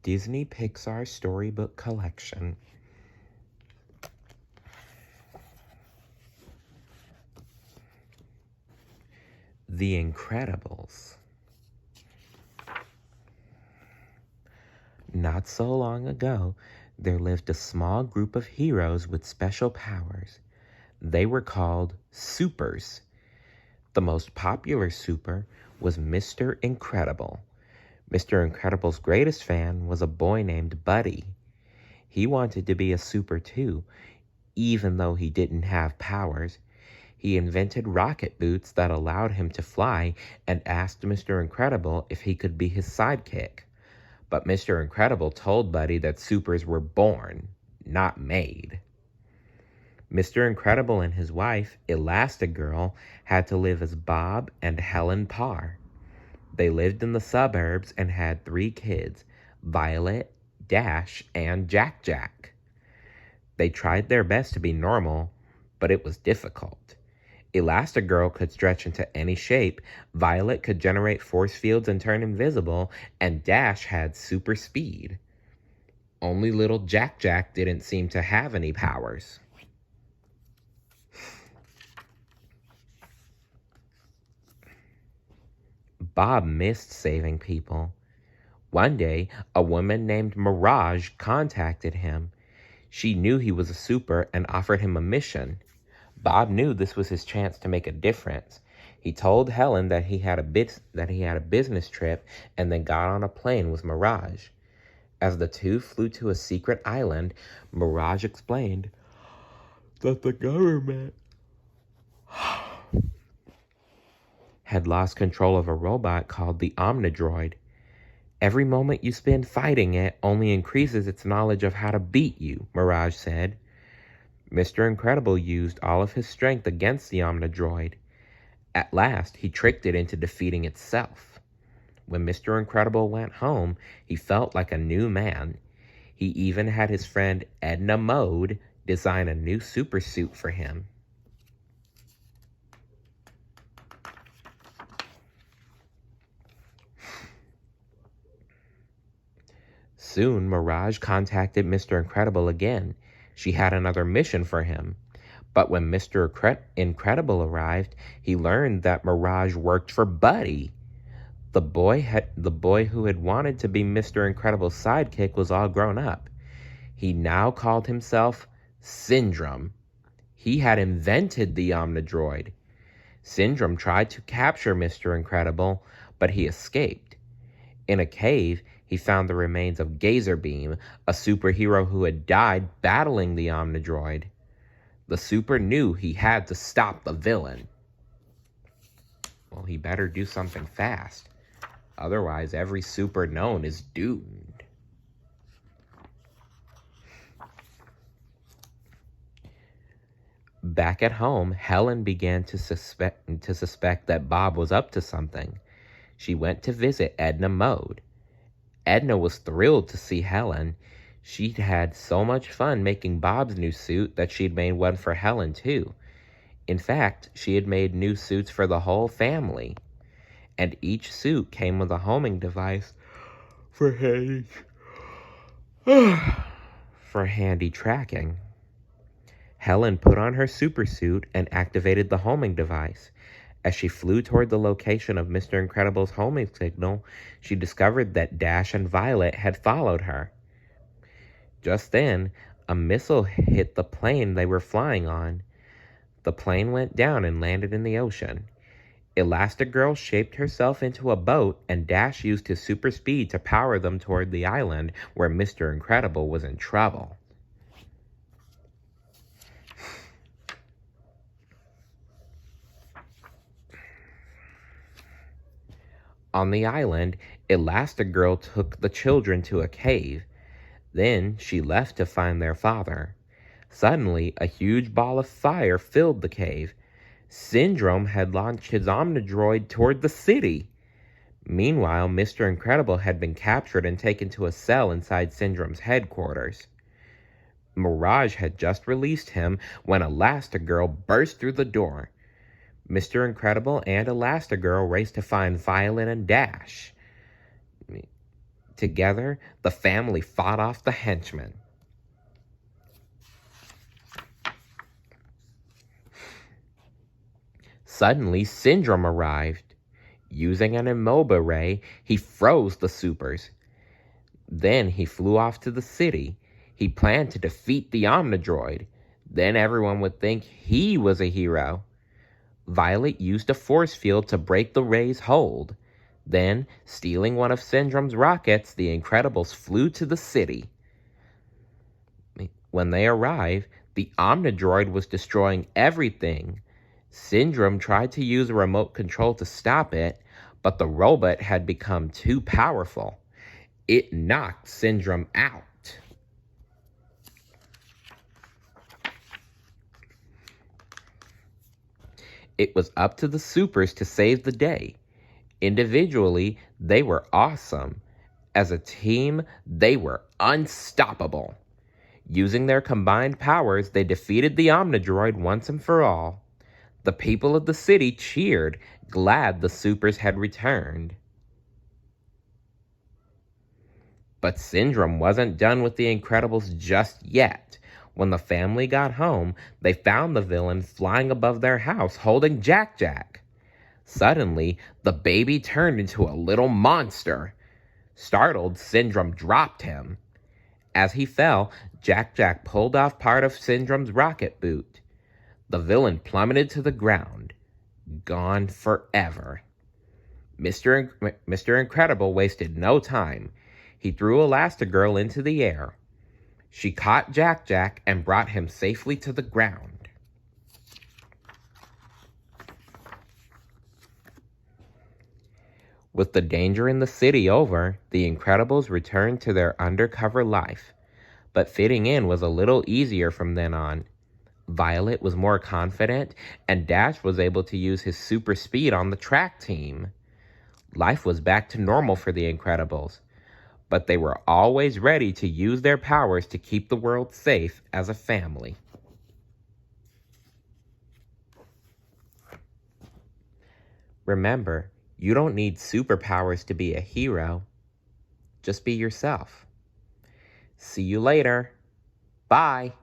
Disney Pixar Storybook Collection. The Incredibles. Not so long ago, there lived a small group of heroes with special powers. They were called Supers. The most popular super was Mr. Incredible. Mr. Incredible's greatest fan was a boy named Buddy. He wanted to be a super too, even though he didn't have powers. He invented rocket boots that allowed him to fly and asked Mr. Incredible if he could be his sidekick. But Mr. Incredible told Buddy that supers were born, not made. Mr. Incredible and his wife, Elastigirl, had to live as Bob and Helen Parr. They lived in the suburbs and had 3 kids, Violet, Dash, and Jack Jack. They tried their best to be normal, but it was difficult. Elastigirl could stretch into any shape, Violet could generate force fields and turn invisible, and Dash had super speed. Only little Jack Jack didn't seem to have any powers. Bob missed saving people. One day, a woman named Mirage contacted him. She knew he was a super and offered him a mission. Bob knew this was his chance to make a difference. He told Helen that he had a business trip and then got on a plane with Mirage. As the two flew to a secret island, Mirage explained that the government had lost control of a robot called the Omnidroid. Every moment you spend fighting it only increases its knowledge of how to beat you, Mirage said. Mr. Incredible used all of his strength against the Omnidroid. At last, he tricked it into defeating itself. When Mr. Incredible went home, he felt like a new man. He even had his friend Edna Mode design a new super suit for him. Soon, Mirage contacted Mr. Incredible again. She had another mission for him. But when Mr. Incredible arrived, he learned that Mirage worked for Buddy. The boy who had wanted to be Mr. Incredible's sidekick was all grown up. He now called himself Syndrome. He had invented the Omnidroid. Syndrome tried to capture Mr. Incredible, but he escaped. In a cave, he found the remains of Gazerbeam, a superhero who had died battling the Omnidroid. The super knew he had to stop the villain. Well, he better do something fast. Otherwise, every super known is doomed. Back at home, Helen began to suspect that Bob was up to something. She went to visit Edna Mode. Edna was thrilled to see Helen. She'd had so much fun making Bob's new suit that she'd made one for Helen too. In fact, she had made new suits for the whole family. And each suit came with a homing device for handy tracking. Helen put on her super suit and activated the homing device. As she flew toward the location of Mr. Incredible's homing signal, she discovered that Dash and Violet had followed her. Just then, a missile hit the plane they were flying on. The plane went down and landed in the ocean. Elastigirl shaped herself into a boat, and Dash used his super speed to power them toward the island where Mr. Incredible was in trouble. On the island, Elastigirl took the children to a cave. Then she left to find their father. Suddenly, a huge ball of fire filled the cave. Syndrome had launched his Omnidroid toward the city. Meanwhile, Mr. Incredible had been captured and taken to a cell inside Syndrome's headquarters. Mirage had just released him when Elastigirl burst through the door. Mr. Incredible and Elastigirl raced to find Violet and Dash. Together, the family fought off the henchmen. Suddenly, Syndrome arrived. Using an immobile ray, he froze the supers. Then he flew off to the city. He planned to defeat the Omnidroid. Then everyone would think he was a hero. Violet used a force field to break the ray's hold. Then, stealing one of Syndrome's rockets, the Incredibles flew to the city. When they arrived, the Omnidroid was destroying everything. Syndrome tried to use a remote control to stop it, but the robot had become too powerful. It knocked Syndrome out. It was up to the supers to save the day. Individually, they were awesome. As a team, they were unstoppable. Using their combined powers, they defeated the Omnidroid once and for all. The people of the city cheered, glad the supers had returned. But Syndrome wasn't done with the Incredibles just yet. When the family got home, they found the villain flying above their house holding Jack Jack. Suddenly, the baby turned into a little monster. Startled, Syndrome dropped him. As he fell, Jack Jack pulled off part of Syndrome's rocket boot. The villain plummeted to the ground, gone forever. Mr. Incredible wasted no time. He threw Elastigirl into the air. She caught Jack Jack and brought him safely to the ground. With the danger in the city over, the Incredibles returned to their undercover life. But fitting in was a little easier from then on. Violet was more confident, and Dash was able to use his super speed on the track team. Life was back to normal for the Incredibles, but they were always ready to use their powers to keep the world safe as a family. Remember, you don't need superpowers to be a hero. Just be yourself. See you later. Bye.